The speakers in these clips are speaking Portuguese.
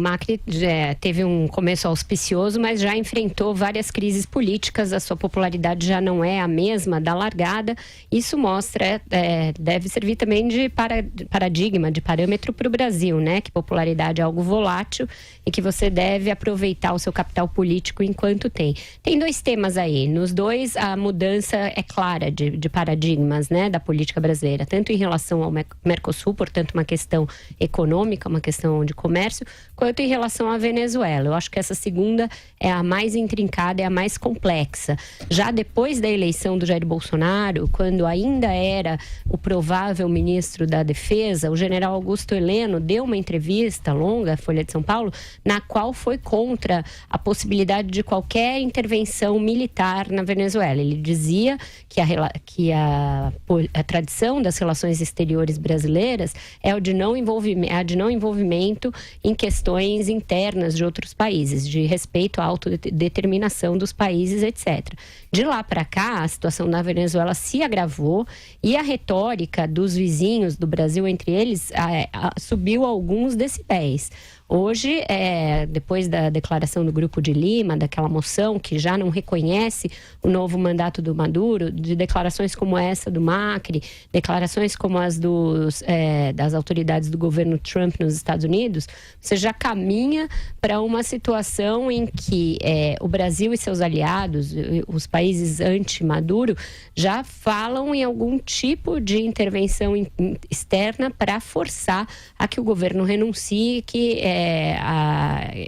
Macri já teve um começo auspicioso, mas já enfrentou várias crises políticas, a sua popularidade já não é a mesma da largada. Isso mostra, deve servir também de paradigma, de parâmetro para o Brasil, né? Que popularidade é algo volátil e que você deve aproveitar o seu capital político enquanto tem. Tem dois temas aí, nos dois a mudança é clara de paradigmas, né? Da política brasileira, tanto em relação ao Mercosul, portanto uma questão econômica, uma questão de comércio, quanto em relação à Venezuela. Eu acho que essa segunda é a mais intrincada, é a mais complexa. Já depois da eleição do Jair Bolsonaro, quando ainda era o provável ministro da Defesa, o general Augusto Heleno deu uma entrevista longa, Folha de São Paulo, na qual foi contra a possibilidade de qualquer intervenção militar na Venezuela. Ele dizia que a tradição das relações exteriores brasileiras é a de não envolvimento em questões internas de outros países, de respeito à autodeterminação dos países, etc. De lá para cá, a situação na Venezuela se agravou e a retórica dos vizinhos do Brasil, entre eles, subiu alguns decibéis. Hoje, depois da declaração do Grupo de Lima, daquela moção que já não reconhece o novo mandato do Maduro, de declarações como essa do Macri, declarações como as das autoridades do governo Trump nos Estados Unidos, você já caminha para uma situação em que o Brasil e seus aliados, os países anti-Maduro, já falam em algum tipo de intervenção externa para forçar a que o governo renuncie, que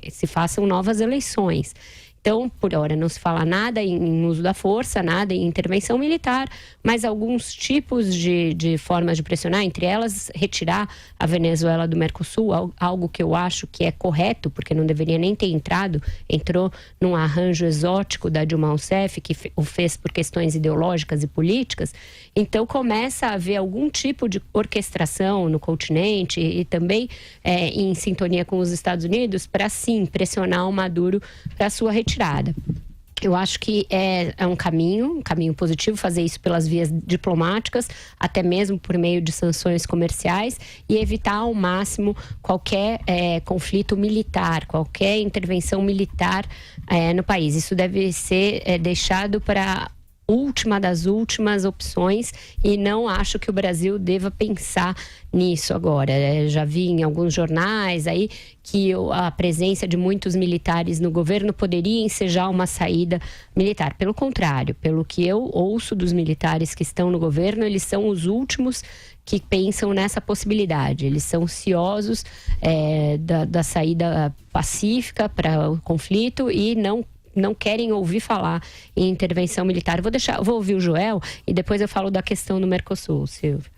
se façam novas eleições. Então, por hora, não se fala nada em uso da força, nada em intervenção militar, mas alguns tipos de formas de pressionar, entre elas, retirar a Venezuela do Mercosul, algo que eu acho que é correto, porque não deveria nem ter entrou num arranjo exótico da Dilma Rousseff, que o fez por questões ideológicas e políticas. Então, começa a haver algum tipo de orquestração no continente e também em sintonia com os Estados Unidos para, sim, pressionar o Maduro para a sua retirada. Eu acho que é um caminho positivo fazer isso pelas vias diplomáticas, até mesmo por meio de sanções comerciais, e evitar ao máximo qualquer conflito militar, qualquer intervenção militar no país. Isso deve ser deixado para última das últimas opções e não acho que o Brasil deva pensar nisso agora. Já vi em alguns jornais aí que a presença de muitos militares no governo poderia ensejar uma saída militar. Pelo contrário, pelo que eu ouço dos militares que estão no governo, eles são os últimos que pensam nessa possibilidade. Eles são ciosos da saída pacífica para o conflito e não querem ouvir falar em intervenção militar. Vou ouvir o Joel e depois eu falo da questão do Mercosul, Silvio.